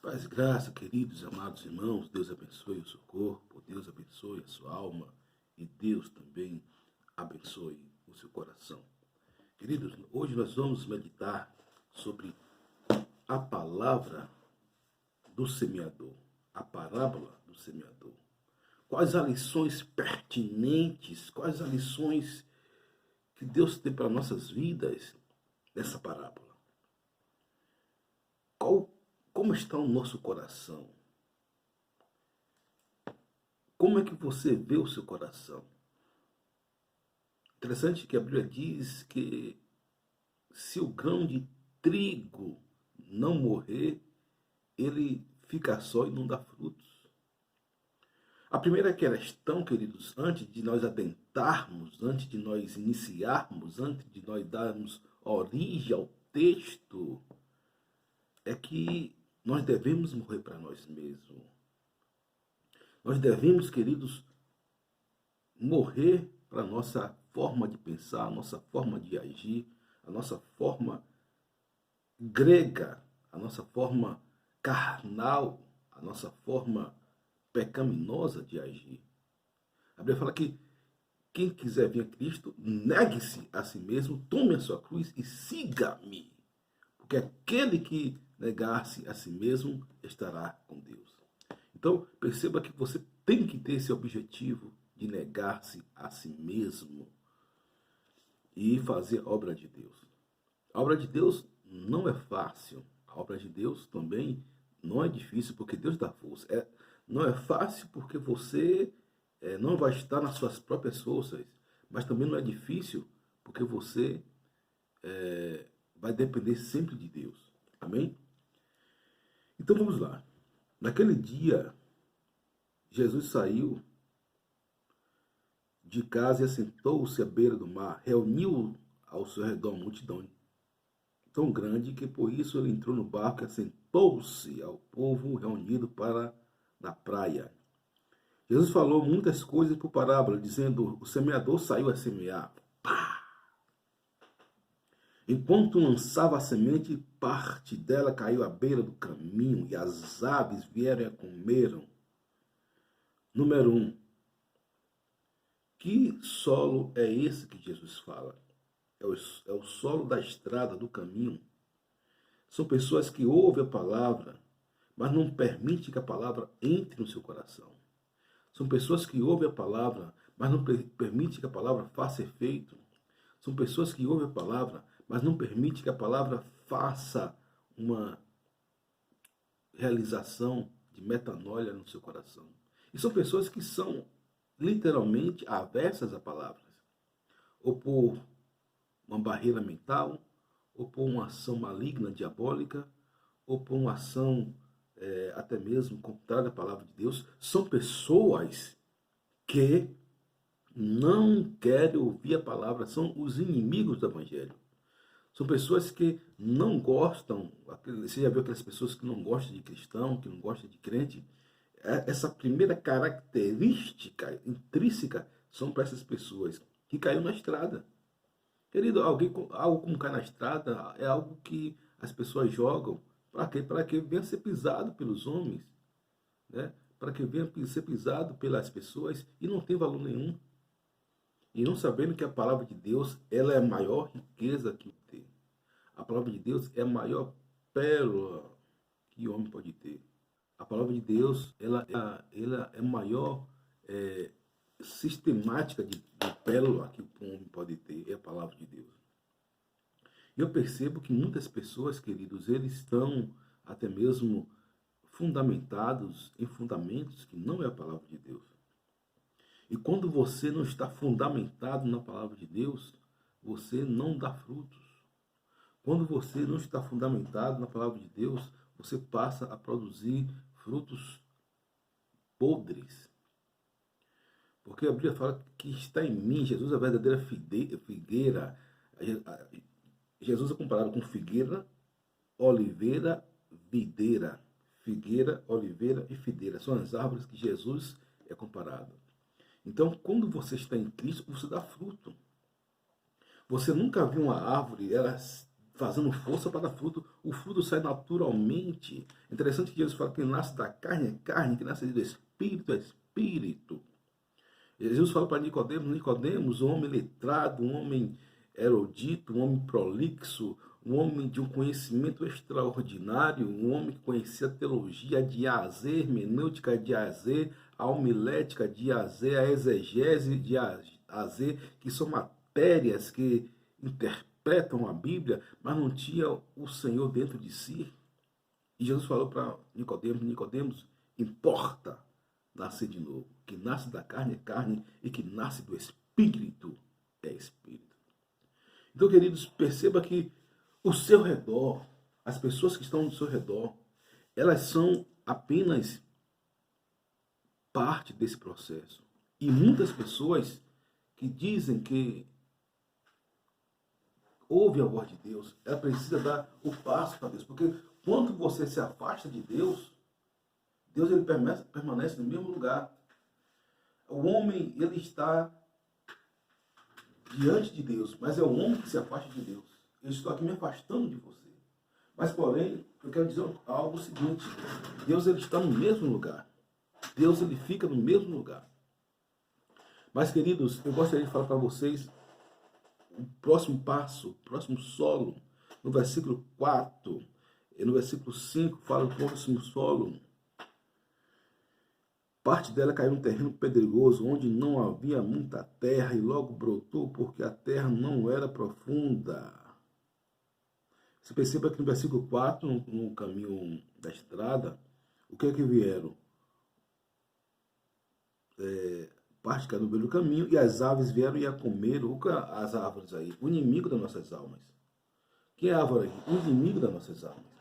Paz e graça, queridos, amados irmãos, Deus abençoe o seu corpo, Deus abençoe a sua alma e Deus também abençoe o seu coração. Queridos, hoje nós vamos meditar sobre a palavra do semeador, a parábola do semeador. Quais as lições pertinentes, quais as lições que Deus tem para nossas vidas nessa parábola? Como está o nosso coração? Como é que você vê o seu coração? Interessante que a Bíblia diz que se o grão de trigo não morrer, ele fica só e não dá frutos. A primeira questão, queridos, antes de nós adentrarmos, antes de nós iniciarmos, antes de nós darmos origem ao texto, é que nós devemos morrer para nós mesmos. Nós devemos, queridos, morrer para a nossa forma de pensar, a nossa forma de agir, a nossa forma grega, a nossa forma carnal, a nossa forma pecaminosa de agir. A Bíblia fala que quem quiser vir a Cristo, negue-se a si mesmo, tome a sua cruz e siga-me. Porque aquele que negar-se a si mesmo estará com Deus. Então, perceba que você tem que ter esse objetivo de negar-se a si mesmo e fazer a obra de Deus. A obra de Deus não é fácil. A obra de Deus também não é difícil, porque Deus dá força. Não é fácil porque você não vai estar nas suas próprias forças, mas também não é difícil porque você vai depender sempre de Deus. Amém? Então vamos lá. Naquele dia, Jesus saiu de casa e assentou-se à beira do mar. Reuniu ao seu redor uma multidão tão grande que por isso ele entrou no barco e assentou-se ao povo reunido na praia. Jesus falou muitas coisas por parábola, dizendo: o semeador saiu a semear. Pá! Enquanto lançava a semente, parte dela caiu à beira do caminho e as aves vieram e a comeram. Número 1. Que solo é esse que Jesus fala? É o solo da estrada, do caminho. São pessoas que ouvem a palavra, mas não permitem que a palavra entre no seu coração. São pessoas que ouvem a palavra, mas não permitem que a palavra faça efeito. São pessoas que ouvem a palavra, mas não permitem que a palavra faça uma realização de metanoia no seu coração. E são pessoas que são literalmente aversas a palavras, ou por uma barreira mental, ou por uma ação maligna, diabólica, ou por uma ação até mesmo contrária à palavra de Deus. São pessoas que não querem ouvir a palavra, são os inimigos do evangelho. São pessoas que não gostam, você já viu aquelas pessoas que não gostam de cristão, que não gostam de crente? Essa primeira característica intrínseca são para essas pessoas que caiu na estrada. Querido, algo como cair na estrada é algo que as pessoas jogam para quê? Para que venha ser pisado pelos homens, né? Para que venha ser pisado pelas pessoas e não tem valor nenhum. E não sabendo que a palavra de Deus, ela é a maior riqueza que tem. A palavra de Deus é a maior pérola que o homem pode ter. A palavra de Deus, ela é a maior sistemática de pérola que o homem pode ter, é a palavra de Deus. E eu percebo que muitas pessoas, queridos, eles estão até mesmo fundamentados em fundamentos que não é a palavra de Deus. E quando você não está fundamentado na palavra de Deus, você não dá frutos. Quando você não está fundamentado na palavra de Deus, você passa a produzir frutos podres. Porque a Bíblia fala que está em mim, Jesus é a verdadeira figueira. Jesus é comparado com figueira, oliveira, videira. Figueira, oliveira e videira. São as árvores que Jesus é comparado. Então, quando você está em Cristo, você dá fruto. Você nunca viu uma árvore, ela fazendo força para dar fruto. O fruto sai naturalmente. Interessante que Jesus fala que quem nasce da carne é carne, que nasce do espírito é espírito. Jesus fala para Nicodemos, Nicodemos, um homem letrado, um homem erudito, um homem prolixo, um homem de um conhecimento extraordinário, um homem que conhecia a teologia de A a Z, hermenêutica de A a Z, a homilética de A a Z, a exegese de A a Z, que são matérias que interpretam a Bíblia, mas não tinha o Senhor dentro de si. E Jesus falou para Nicodemos, Nicodemos, importa nascer de novo. Que nasce da carne é carne e que nasce do espírito é espírito. Então, queridos, perceba que o seu redor, as pessoas que estão ao seu redor, elas são apenas parte desse processo. E muitas pessoas que dizem que ouve a voz de Deus, ela precisa dar o passo para Deus. Porque quando você se afasta de Deus, Deus ele permanece no mesmo lugar. O homem, ele está diante de Deus, mas é o homem que se afasta de Deus. Eu estou aqui me afastando de você. Mas, porém, eu quero dizer algo seguinte. Deus, ele está no mesmo lugar. Deus, ele fica no mesmo lugar. Mas, queridos, eu gostaria de falar para vocês o próximo passo, o próximo solo, no versículo 4 e no versículo 5, fala do próximo solo. Parte dela caiu num terreno pedregoso, onde não havia muita terra, e logo brotou, porque a terra não era profunda. Você perceba que no versículo 4, no caminho da estrada, o que é que vieram? Parte caiu no meio do caminho, e as aves vieram e a comeram. As árvores aí? O inimigo das nossas almas. Quem é a árvore aqui? O inimigo das nossas almas.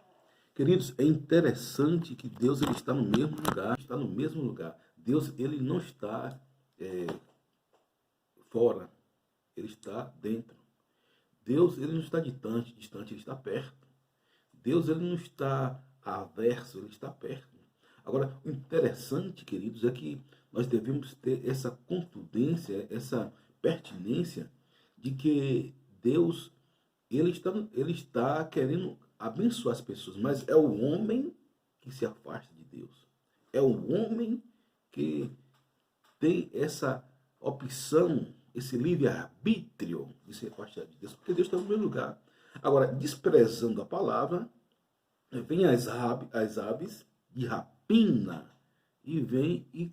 Queridos, é interessante que Deus ele está no mesmo lugar, está no mesmo lugar. Deus ele não está fora, ele está dentro. Deus ele não está distante, ele está perto. Deus ele não está averso, ele está perto. Agora, o interessante, queridos, é que nós devemos ter essa contundência, essa pertinência de que Deus ele está querendo abençoar as pessoas, mas é o homem que se afasta de Deus. É o homem que tem essa opção, esse livre-arbítrio de se afastar de Deus, porque Deus está no meu lugar. Agora, desprezando a palavra, vem as aves de rapina e vem e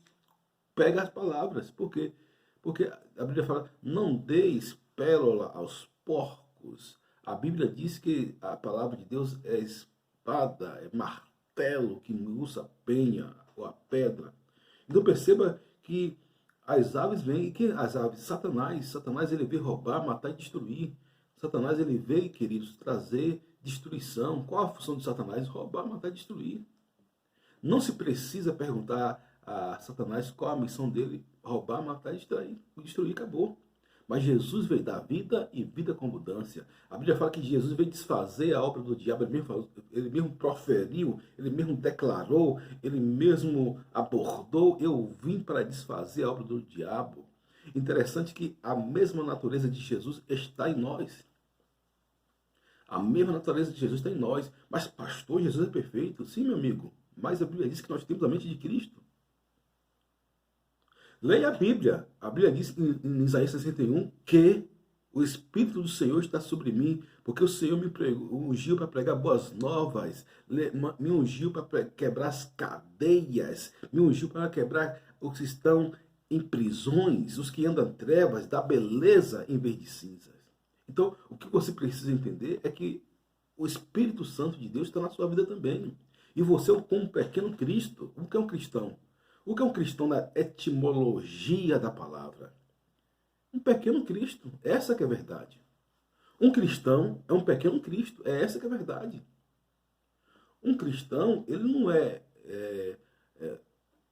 pega as palavras. Por quê? Porque a Bíblia fala, não deis pérola aos porcos. A Bíblia diz que a palavra de Deus é espada, é martelo que usa a penha ou a pedra. Então perceba que as aves vêm, e que as aves, Satanás ele veio roubar, matar e destruir. Satanás ele veio, queridos, trazer destruição. Qual a função de Satanás? Roubar, matar e destruir. Não se precisa perguntar a Satanás qual a missão dele: roubar, matar e destruir, acabou. Mas Jesus veio dar vida e vida com abundância. A Bíblia fala que Jesus veio desfazer a obra do diabo. Ele mesmo proferiu, ele mesmo declarou, ele mesmo abordou: eu vim para desfazer a obra do diabo. Interessante que a mesma natureza de Jesus está em nós. A mesma natureza de Jesus está em nós. Mas, pastor, Jesus é perfeito? Sim, meu amigo. Mas a Bíblia diz que nós temos a mente de Cristo. Leia a Bíblia. A Bíblia diz em Isaías 61 que o Espírito do Senhor está sobre mim, porque o Senhor me ungiu para pregar boas novas, me ungiu para quebrar as cadeias, me ungiu para quebrar os que estão em prisões, os que andam em trevas, da beleza em vez de cinzas. Então, o que você precisa entender é que o Espírito Santo de Deus está na sua vida também. E você, como um pequeno Cristo, o que é um cristão? O que é um cristão na etimologia da palavra? Um pequeno Cristo. Essa que é a verdade. Um cristão é um pequeno Cristo. É essa que é a verdade. Um cristão, ele não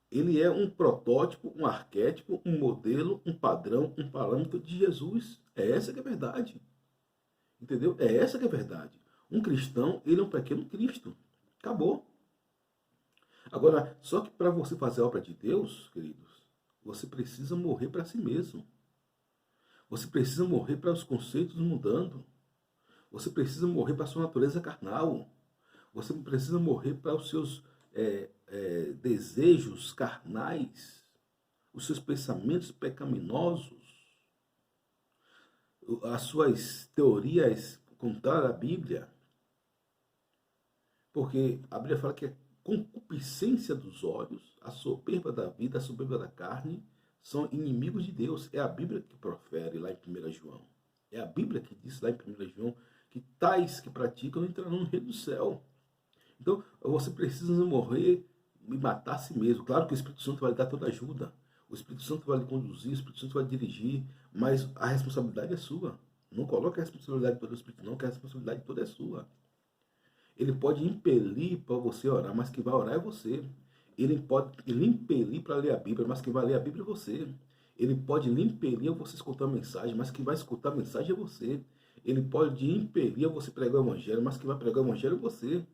ele é um protótipo, um arquétipo, um modelo, um padrão, um parâmetro de Jesus. É essa que é a verdade. Entendeu? É essa que é a verdade. Um cristão, ele é um pequeno Cristo. Acabou. Agora, só que para você fazer a obra de Deus, queridos, você precisa morrer para si mesmo. Você precisa morrer para os conceitos mudando. Você precisa morrer para a sua natureza carnal. Você precisa morrer para os seus desejos carnais, os seus pensamentos pecaminosos, as suas teorias contrárias à Bíblia. Porque a Bíblia fala que a concupiscência dos olhos, a soberba da vida, a soberba da carne, são inimigos de Deus. É a Bíblia que profere lá em 1 João. É a Bíblia que diz lá em 1 João que tais que praticam não entrarão no reino do céu. Então, você precisa morrer e matar a si mesmo. Claro que o Espírito Santo vai lhe dar toda ajuda. O Espírito Santo vai lhe conduzir, o Espírito Santo vai lhe dirigir, mas a responsabilidade é sua. Não coloque a responsabilidade toda do Espírito, não, que a responsabilidade toda é sua. Ele pode impelir para você orar, mas quem vai orar é você. Ele lhe impelir para ler a Bíblia, mas quem vai ler a Bíblia é você. Ele pode lhe impelir a você escutar a mensagem, mas quem vai escutar a mensagem é você. Ele pode impelir a você pregar o Evangelho, mas quem vai pregar o Evangelho é você.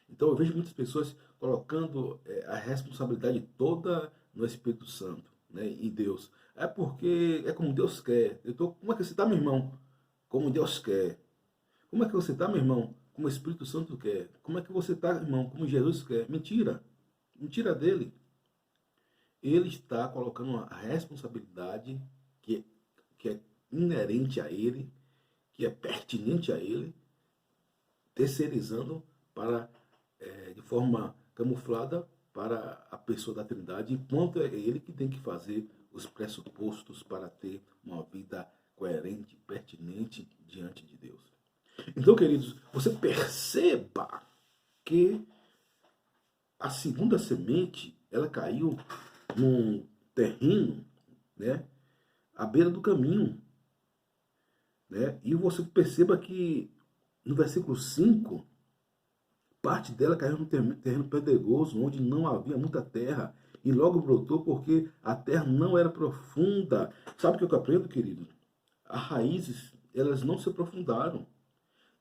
Então eu vejo muitas pessoas colocando a responsabilidade toda no Espírito Santo, né, em Deus. É porque é como Deus quer. Como é que você está, meu irmão? Como Deus quer. Como é que você está, meu irmão? Como o Espírito Santo quer. Como é que você está, irmão? Como Jesus quer. Mentira. Mentira dele. Ele está colocando a responsabilidade que é inerente a ele, que é pertinente a ele, terceirizando de forma camuflada para a pessoa da Trindade, enquanto é ele que tem que fazer os pressupostos para ter uma vida coerente, pertinente diante de Deus. Então, queridos, você perceba que a segunda semente, ela caiu num terreno, né, à beira do caminho, né? E você perceba que no versículo 5, parte dela caiu no terreno pedregoso, onde não havia muita terra, e logo brotou porque a terra não era profunda. Sabe o que eu aprendo, querido? As raízes, elas não se aprofundaram.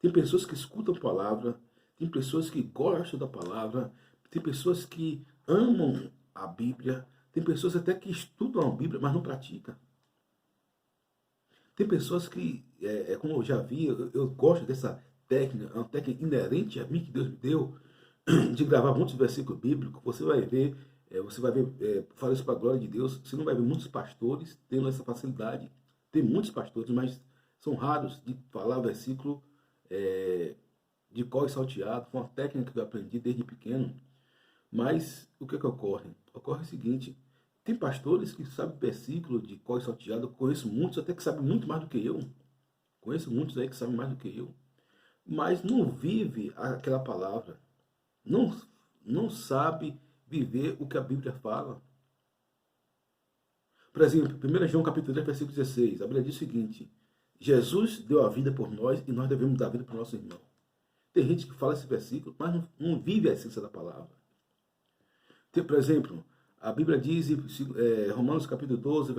Tem pessoas que escutam a palavra, tem pessoas que gostam da palavra, tem pessoas que amam a Bíblia, tem pessoas até que estudam a Bíblia, mas não praticam. Tem pessoas que, como eu já vi, eu gosto dessa técnica, uma técnica inerente a mim que Deus me deu, de gravar muitos versículos bíblicos. Você vai ver, fala isso para a glória de Deus, você não vai ver muitos pastores tendo essa facilidade. Tem muitos pastores, mas são raros de falar versículo de cor e salteado. Foi uma técnica que eu aprendi desde pequeno. Mas o que ocorre? Ocorre o seguinte: tem pastores que sabem versículo de cor e salteado. Eu conheço muitos até que sabem muito mais do que eu. Conheço muitos aí que sabem mais do que eu. Mas não vive aquela palavra. Não sabe viver o que a Bíblia fala. Por exemplo, 1 João capítulo 3, versículo 16. A Bíblia diz o seguinte: Jesus deu a vida por nós e nós devemos dar a vida para o nosso irmão. Tem gente que fala esse versículo, mas não vive a essência da palavra. Por exemplo, a Bíblia diz em Romanos capítulo 12,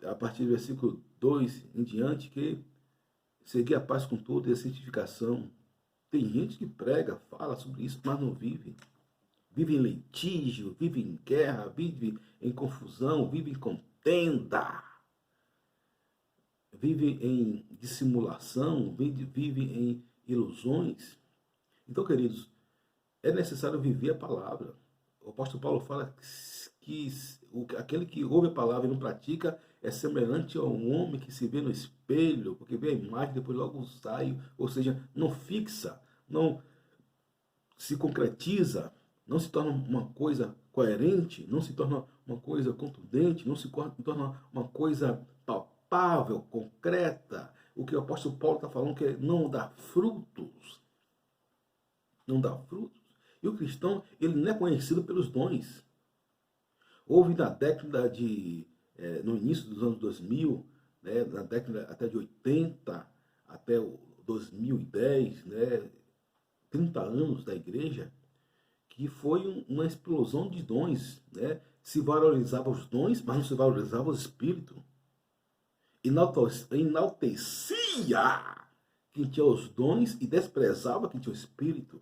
a partir do versículo 2 em diante, que seguir a paz com todos e a santificação. Tem gente que prega, fala sobre isso, mas não vive. Vive em litígio, vive em guerra, vive em confusão, vive em contenda. Vive em dissimulação, vive em ilusões. Então, queridos, é necessário viver a palavra. O apóstolo Paulo fala que aquele que ouve a palavra e não pratica é semelhante a um homem que se vê no espelho, porque vê a imagem, depois logo sai, ou seja, não fixa, não se concretiza, não se torna uma coisa coerente, não se torna uma coisa contundente, não se torna uma coisa palpável, concreta. O que o apóstolo Paulo está falando que é não dá frutos. Não dá frutos. E o cristão, ele não é conhecido pelos dons. Houve na década no início dos anos 2000, né, na década até de 80, até o 2010, né, 30 anos da igreja, que foi uma explosão de dons, né? Se valorizava os dons, mas não se valorizava o espírito. Enaltecia quem tinha os dons e desprezava quem tinha o espírito.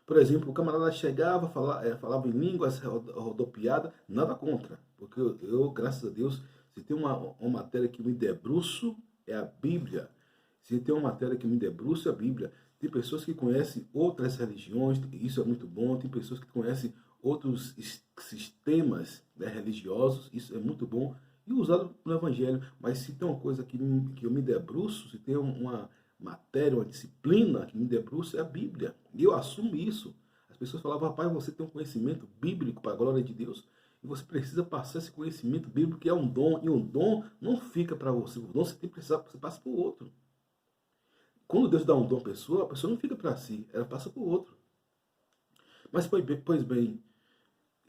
Por exemplo, o camarada chegava, falava em línguas rodopiadas, nada contra. Porque eu, graças a Deus, se tem uma matéria que me debruço, é a Bíblia. Se tem uma matéria que me debruça, é a Bíblia. Tem pessoas que conhecem outras religiões, isso é muito bom. Tem pessoas que conhecem outros sistemas, né, religiosos, isso é muito bom. E usado no Evangelho. Mas se tem uma coisa que eu me debruço, se tem uma matéria, uma disciplina que me debruça, é a Bíblia. E eu assumo isso. As pessoas falavam, rapaz, você tem um conhecimento bíblico para a glória de Deus. E você precisa passar esse conhecimento bíblico, que é um dom. E um dom não fica para você. O dom você tem que precisar, você passa para o outro. Quando Deus dá um dom à pessoa, a pessoa não fica para si, ela passa para o outro. Mas, pois bem,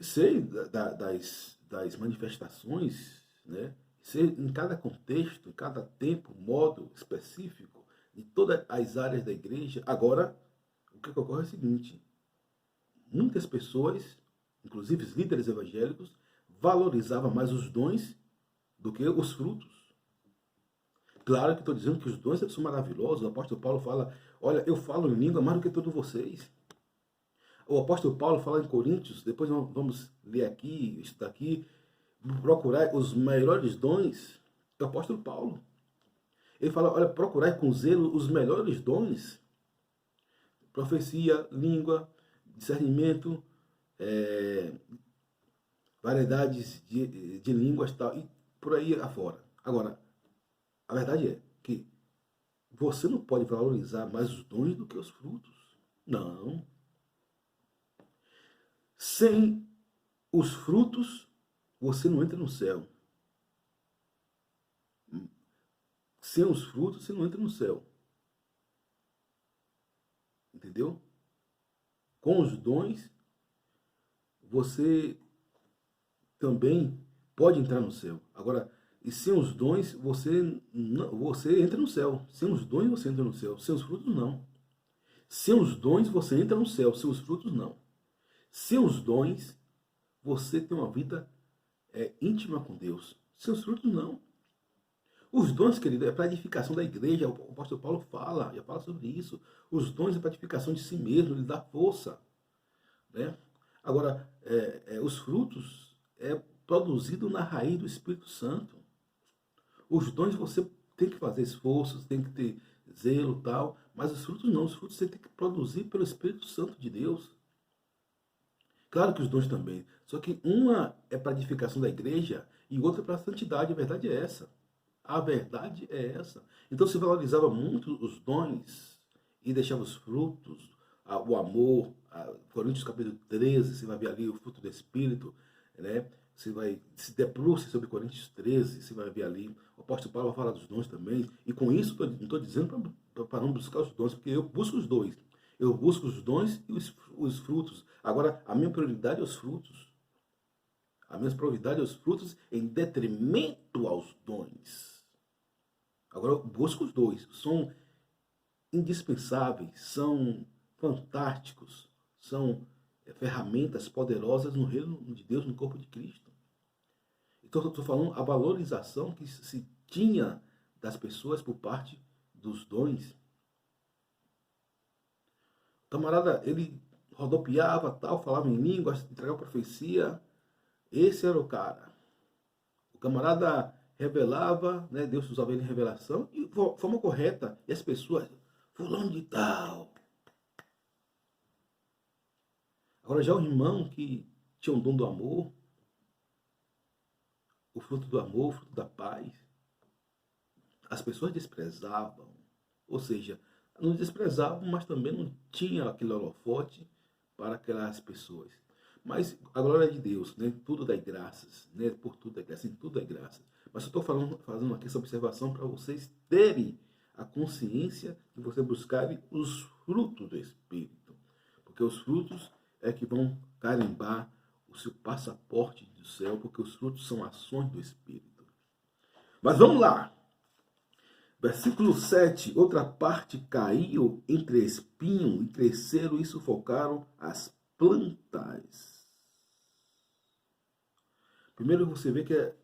sei das manifestações, né? Sei em cada contexto, em cada tempo, modo específico, de todas as áreas da igreja. Agora, o que ocorre é o seguinte: muitas pessoas, inclusive os líderes evangélicos, valorizavam mais os dons do que os frutos. Claro que estou dizendo que os dons são maravilhosos. O apóstolo Paulo fala, olha, eu falo em língua mais do que todos vocês. O apóstolo Paulo fala em Coríntios, depois vamos ler aqui, estudar aqui, procurar os melhores dons do apóstolo Paulo. Ele fala, olha, procurar com zelo os melhores dons. Profecia, língua, discernimento, variedades de línguas tal, e por aí afora. Agora, a verdade é que você não pode valorizar mais os dons do que os frutos. Não. Sem os frutos, você não entra no céu. Sem os frutos, você não entra no céu. Entendeu? Com os dons, você também pode entrar no céu. Agora, e sem os dons, você entra no céu. Sem os dons, você entra no céu. Sem os frutos, não. Sem os dons, você entra no céu. Sem os frutos, não. Sem os dons, você tem uma vida íntima com Deus. Sem os frutos, não. Os dons, querido, é para a edificação da igreja. O apóstolo Paulo já fala sobre isso. Os dons é para a edificação de si mesmo, ele dá força. Né? Agora, os frutos é produzido na raiz do Espírito Santo. Os dons você tem que fazer esforços, tem que ter zelo e tal, mas os frutos não. Os frutos você tem que produzir pelo Espírito Santo de Deus. Claro que os dons também. Só que uma é para a edificação da igreja e outra é para a santidade. A verdade é essa. A verdade é essa. Então se valorizava muito os dons e deixava os frutos, o amor. Coríntios capítulo 13, você vai ver ali o fruto do Espírito, né? Você vai se debruçar sobre Coríntios 13, você vai ver ali. O apóstolo Paulo fala dos dons também. E com isso, não estou dizendo para não buscar os dons, porque eu busco os dois. Eu busco os dons e os frutos. Agora, a minha prioridade é os frutos. A minha prioridade é os frutos em detrimento aos dons. Agora, eu busco os dois. São indispensáveis, são fantásticos, são ferramentas poderosas no reino de Deus, no corpo de Cristo. Então, eu estou falando a valorização que se tinha das pessoas por parte dos dons. O camarada, ele rodopiava, tal, falava em línguas, entregava profecia. Esse era o cara. O camarada revelava, né, Deus usava ele em revelação, e de forma correta. E as pessoas, fulano de tal. Agora já o irmão que tinha um dom do amor, o fruto do amor, o fruto da paz, as pessoas desprezavam. Ou seja, não desprezavam, mas também não tinha aquele holofote para aquelas pessoas. Mas a glória de Deus, né? Tudo dá graças, né? Por tudo é graça, em tudo é graça. Mas eu estou fazendo aqui essa observação para vocês terem a consciência de você buscarem os frutos do Espírito. Porque os frutos é que vão carimbar o seu passaporte do céu, porque os frutos são ações do Espírito. Mas vamos lá. Versículo 7, outra parte caiu entre espinho e cresceram e sufocaram as plantas. Primeiro você vê que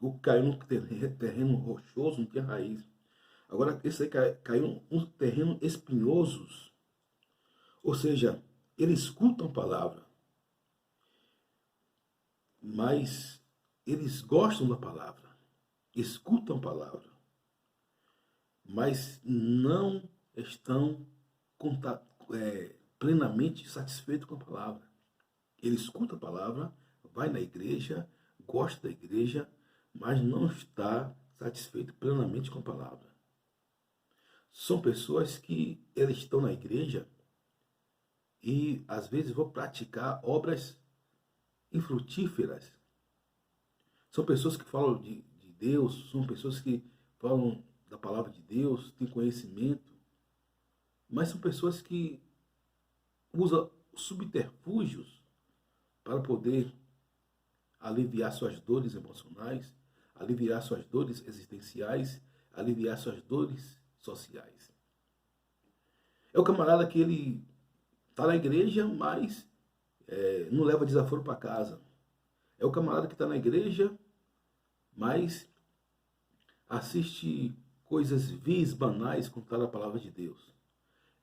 o caiu num terreno rochoso, não tinha raiz. Agora esse aí caiu num terreno espinhoso. Ou seja, eles escutam a palavra, mas eles gostam da palavra, escutam a palavra. mas não estão plenamente satisfeitos com a palavra. Ele escuta a palavra, vai na igreja, gosta da igreja, mas não está satisfeito plenamente com a palavra. São pessoas que eles estão na igreja e às vezes vão praticar obras infrutíferas. São pessoas que falam de Deus, são pessoas que falam da palavra de Deus, têm conhecimento, mas são pessoas que usam subterfúgios para poder aliviar suas dores emocionais, aliviar suas dores existenciais, aliviar suas dores sociais. É o camarada que ele está na igreja, mas não leva desaforo para casa. É o camarada que está na igreja, mas assiste coisas vis, banais, contar a palavra de Deus.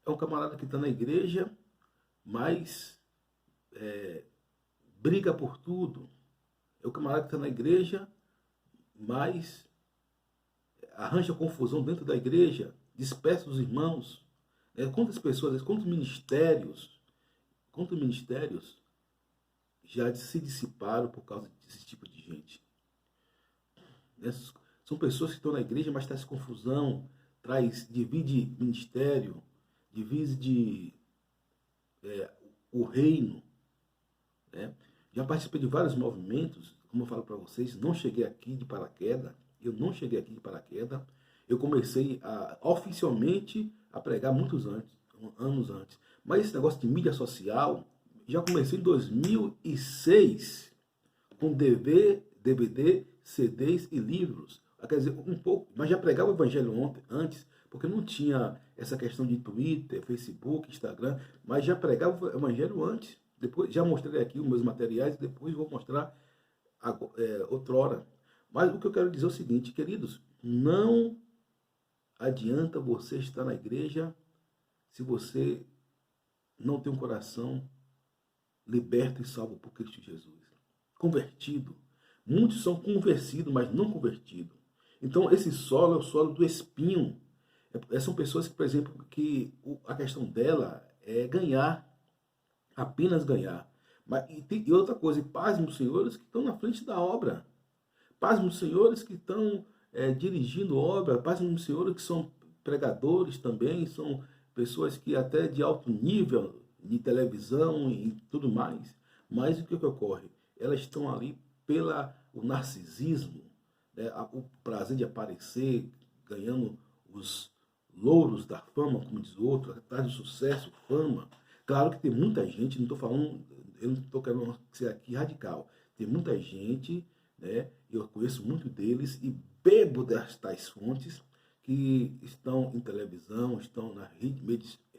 É um camarada que está na igreja, mas briga por tudo. É o camarada que está na igreja, mas arranja confusão dentro da igreja, dispersa os irmãos. Quantas pessoas, quantos ministérios já se dissiparam por causa desse tipo de gente? São pessoas que estão na igreja, mas traz confusão, divide ministério, divide o reino. Já participei de vários movimentos, como eu falo para vocês, não cheguei aqui de paraquedas. Eu comecei oficialmente a pregar muitos anos antes. Mas esse negócio de mídia social, já comecei em 2006, com DVD, CDs e livros. Quer dizer, um pouco, mas já pregava o evangelho antes, porque não tinha essa questão de Twitter, Facebook, Instagram, mas já pregava o evangelho antes. Depois já mostrei aqui os meus materiais, depois vou mostrar outrora. Mas o que eu quero dizer é o seguinte, queridos, não adianta você estar na igreja se você não tem um coração liberto e salvo por Cristo Jesus. Convertido. Muitos são convertidos, mas não convertidos. Então, esse solo é o solo do espinho. São pessoas que, por exemplo, que a questão dela é ganhar. Apenas ganhar. E outra coisa, pasmem os senhores que estão na frente da obra. Pasmem os senhores que estão dirigindo obra. Pasmem os senhores que são pregadores também, são pessoas que até de alto nível de televisão e tudo mais. Mas o que ocorre? Elas estão ali o narcisismo, o prazer de aparecer, ganhando os louros da fama, como diz o outro, atrás do sucesso, fama. Claro que tem muita gente, não estou falando, eu não estou querendo ser aqui radical. Tem muita gente, eu conheço muito deles e bebo destas fontes que estão em televisão, estão nas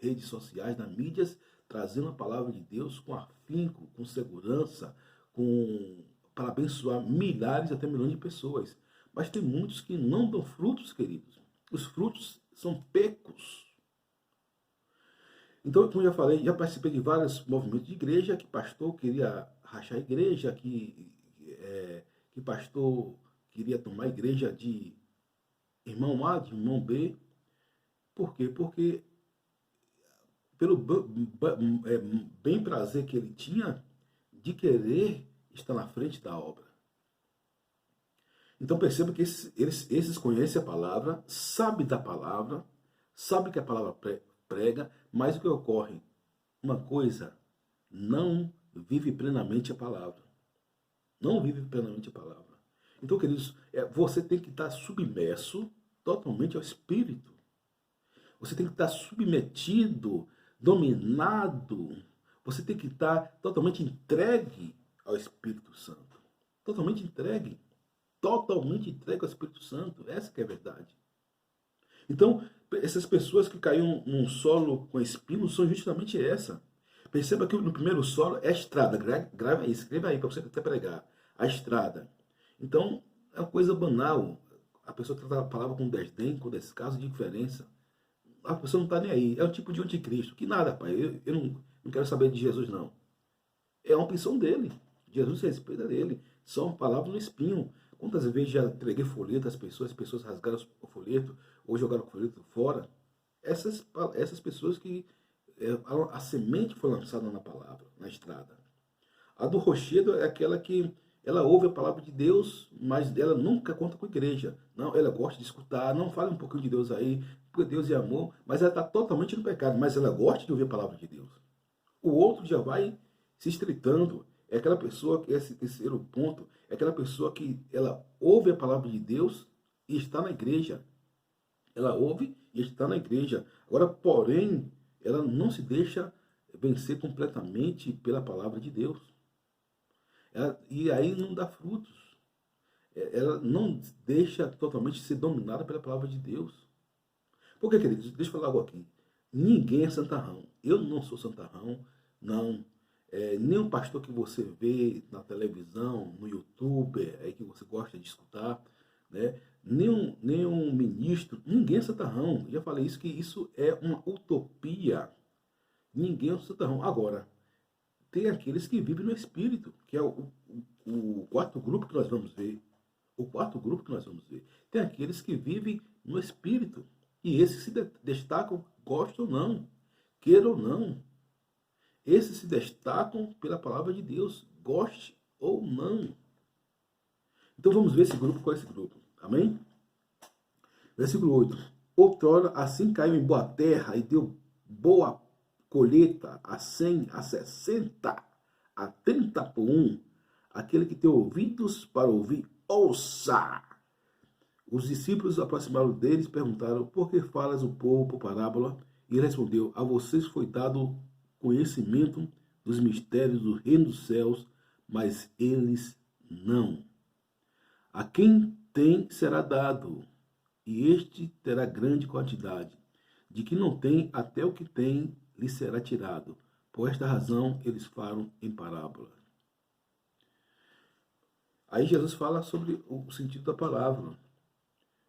redes sociais, nas mídias, trazendo a palavra de Deus com afinco, com segurança, para abençoar milhares, até milhões de pessoas. Mas tem muitos que não dão frutos, queridos. Os frutos são pecos. Então, como eu já falei, já participei de vários movimentos de igreja, que pastor queria rachar a igreja, que pastor queria tomar a igreja de irmão A, de irmão B. Por quê? Porque pelo bem prazer que ele tinha de querer estar na frente da obra. Então perceba que esses conhecem a palavra, sabem da palavra, sabem que a palavra prega, mas o que ocorre? Uma coisa, não vive plenamente a palavra. Não vive plenamente a palavra. Então, queridos, você tem que estar submerso totalmente ao Espírito. Você tem que estar submetido, dominado. Você tem que estar totalmente entregue ao Espírito Santo. Totalmente entregue. Totalmente entregue ao Espírito Santo. Essa que é a verdade. Então, essas pessoas que caíram num solo com espinhos são justamente essa. Perceba que no primeiro solo é a estrada. Grave aí, escreva aí para você até pregar. A estrada. Então, é uma coisa banal. A pessoa trata a palavra com desdém, com descaso, de indiferença. A pessoa não está nem aí. É um tipo de anticristo. Que nada, pai. Eu não quero saber de Jesus, não. É uma opção dele. Jesus respeita dele. São palavras no espinho. Quantas vezes já entreguei folheto às pessoas, as pessoas rasgaram o folheto, ou jogaram o coelho fora. Essas pessoas que a semente foi lançada na palavra, na estrada. A do rochedo é aquela que ela ouve a palavra de Deus, mas ela nunca conta com a igreja. Não, ela gosta de escutar, não fala um pouquinho de Deus aí, porque Deus é amor, mas ela está totalmente no pecado, mas ela gosta de ouvir a palavra de Deus. O outro já vai se estreitando. É aquela pessoa que, esse terceiro ponto, é aquela pessoa que ela ouve a palavra de Deus e está na igreja. Ela ouve e está na igreja. Agora, porém, ela não se deixa vencer completamente pela palavra de Deus. E aí não dá frutos. Ela não deixa totalmente ser dominada pela palavra de Deus. Por que, queridos? Deixa eu falar algo aqui. Ninguém é santarrão. Eu não sou santarrão, não. Nem pastor que você vê na televisão, no YouTube, aí que você gosta de escutar, né? Nem um ministro, ninguém é santarrão. Já falei isso, que isso é uma utopia. Ninguém é um santarrão. Agora, tem aqueles que vivem no Espírito, que é o quarto grupo que nós vamos ver. O quarto grupo que nós vamos ver. Tem aqueles que vivem no Espírito. E esses se destacam, gostam ou não, queiram ou não. Esses se destacam pela palavra de Deus, goste ou não. Então vamos ver esse grupo com esse grupo. Amém? Versículo 8. Outrora assim caiu em boa terra e deu boa colheita a 100, a 60, a 30 por um. Aquele que tem ouvidos para ouvir, ouça. Os discípulos aproximaram deles e perguntaram: por que falas o povo por parábola? E ele respondeu: a vocês foi dado conhecimento dos mistérios do reino dos céus, mas eles não. A quem tem será dado, e este terá grande quantidade. De que não tem, até o que tem lhe será tirado. Por esta razão eles falam em parábola. Aí Jesus fala sobre o sentido da palavra.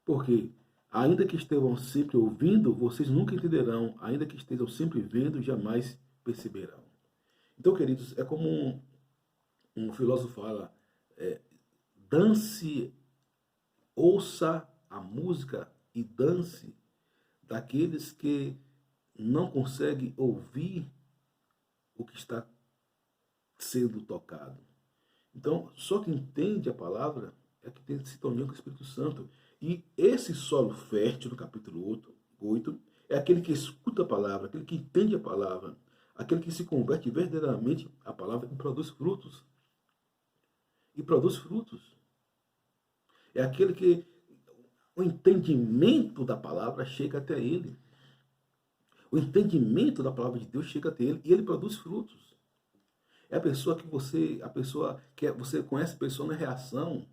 Porque, ainda que estejam sempre ouvindo, vocês nunca entenderão. Ainda que estejam sempre vendo, jamais perceberão. Então, queridos, é como um filósofo fala, dance, ouça a música e dance daqueles que não conseguem ouvir o que está sendo tocado. Então, só quem entende a palavra é que tem sintonia com o Espírito Santo. E esse solo fértil, no capítulo 8, é aquele que escuta a palavra, aquele que entende a palavra, aquele que se converte verdadeiramente à palavra e produz frutos. E produz frutos. É aquele que o entendimento da palavra chega até ele. O entendimento da palavra de Deus chega até ele e ele produz frutos. É a pessoa que você conhece a pessoa na reação.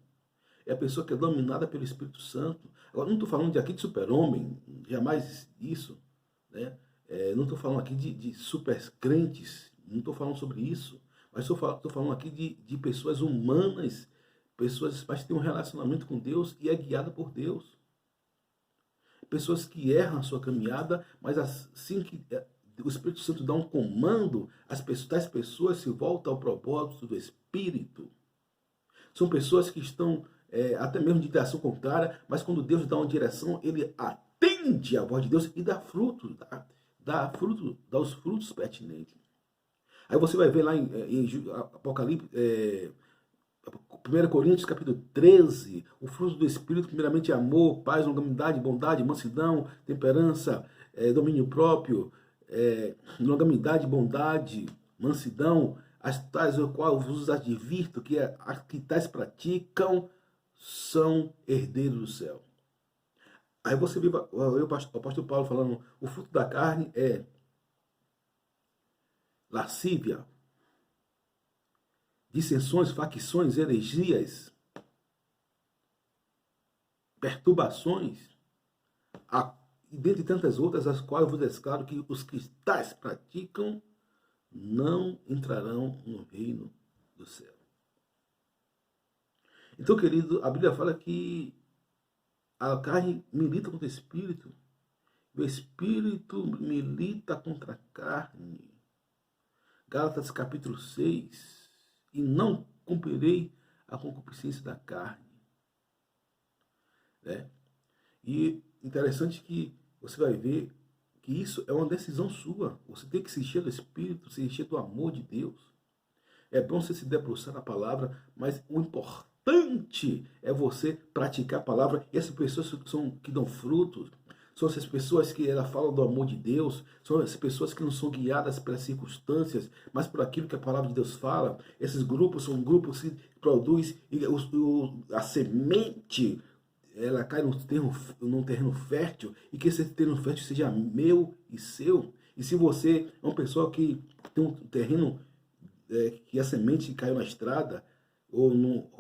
É a pessoa que é dominada pelo Espírito Santo. Agora, não estou falando aqui de super-homem, jamais isso. Né? Não estou falando aqui de super crentes, não estou falando sobre isso. Mas estou falando aqui de pessoas humanas, pessoas que têm um relacionamento com Deus e é guiada por Deus. Pessoas que erram a sua caminhada, mas assim que o Espírito Santo dá um comando, tais pessoas se voltam ao propósito do Espírito. São pessoas que estão até mesmo de direção contrária, mas quando Deus dá uma direção, ele atende à voz de Deus e dá frutos, dá os frutos pertinentes. Aí você vai ver lá em Apocalipse, 1 Coríntios capítulo 13, o fruto do Espírito, primeiramente amor, paz, longanimidade, bondade, mansidão, temperança, domínio próprio, longanimidade, bondade, mansidão, as tais o qual vos advirto que tais praticam são herdeiros do céu. Aí você vê o apóstolo Paulo falando, o fruto da carne é lascívia, dissensões, facções, heresias, perturbações, e dentre tantas outras, as quais eu vos declaro que os que tais praticam não entrarão no reino do céu. Então, querido, a Bíblia fala que a carne milita contra o Espírito, o Espírito milita contra a carne. Gálatas capítulo 6, e não cumprirei a concupiscência da carne. Né? E interessante que você vai ver que isso é uma decisão sua. Você tem que se encher do Espírito, se encher do amor de Deus. É bom você se debruçar na palavra, mas o importante é você praticar a palavra. E essas pessoas que dão frutos, são essas pessoas que ela falam do amor de Deus, são essas pessoas que não são guiadas pelas circunstâncias, mas por aquilo que a palavra de Deus fala. Esses grupos são grupos que produzem a semente, ela cai num terreno fértil, e que esse terreno fértil seja meu e seu. E se você é uma pessoa que tem um terreno, que a semente caiu na estrada, ou no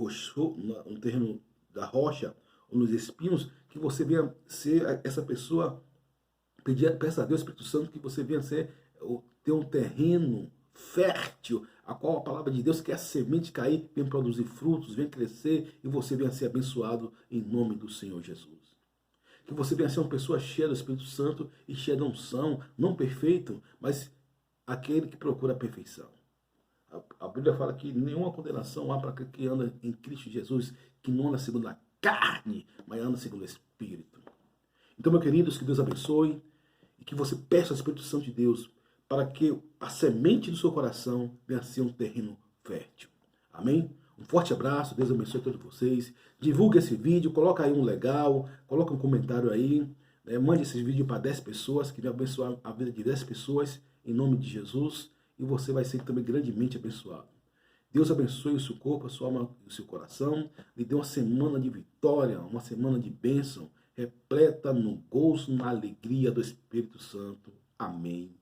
terreno da rocha, ou nos espinhos, que você venha ser essa pessoa, peça a Deus, Espírito Santo, que você venha ter um terreno fértil, a qual a palavra de Deus, que a semente cair, venha produzir frutos, venha crescer, e você venha ser abençoado em nome do Senhor Jesus. Que você venha ser uma pessoa cheia do Espírito Santo e cheia de unção, não perfeito, mas aquele que procura a perfeição. A Bíblia fala que nenhuma condenação há para aquele que anda em Cristo Jesus, que não anda segundo a carne, mas anda segundo o Espírito. Então, meus queridos, que Deus abençoe e que você peça ao Espírito Santo de Deus para que a semente do seu coração venha a ser um terreno fértil. Amém? Um forte abraço, Deus abençoe a todos vocês. Divulgue esse vídeo, coloca aí um legal, coloca um comentário aí, mande esse vídeo para 10 pessoas, que vai abençoar a vida de 10 pessoas, em nome de Jesus. E você vai ser também grandemente abençoado. Deus abençoe o seu corpo, a sua alma e o seu coração. Lhe dê uma semana de vitória, uma semana de bênção, repleta no gozo, na alegria do Espírito Santo. Amém.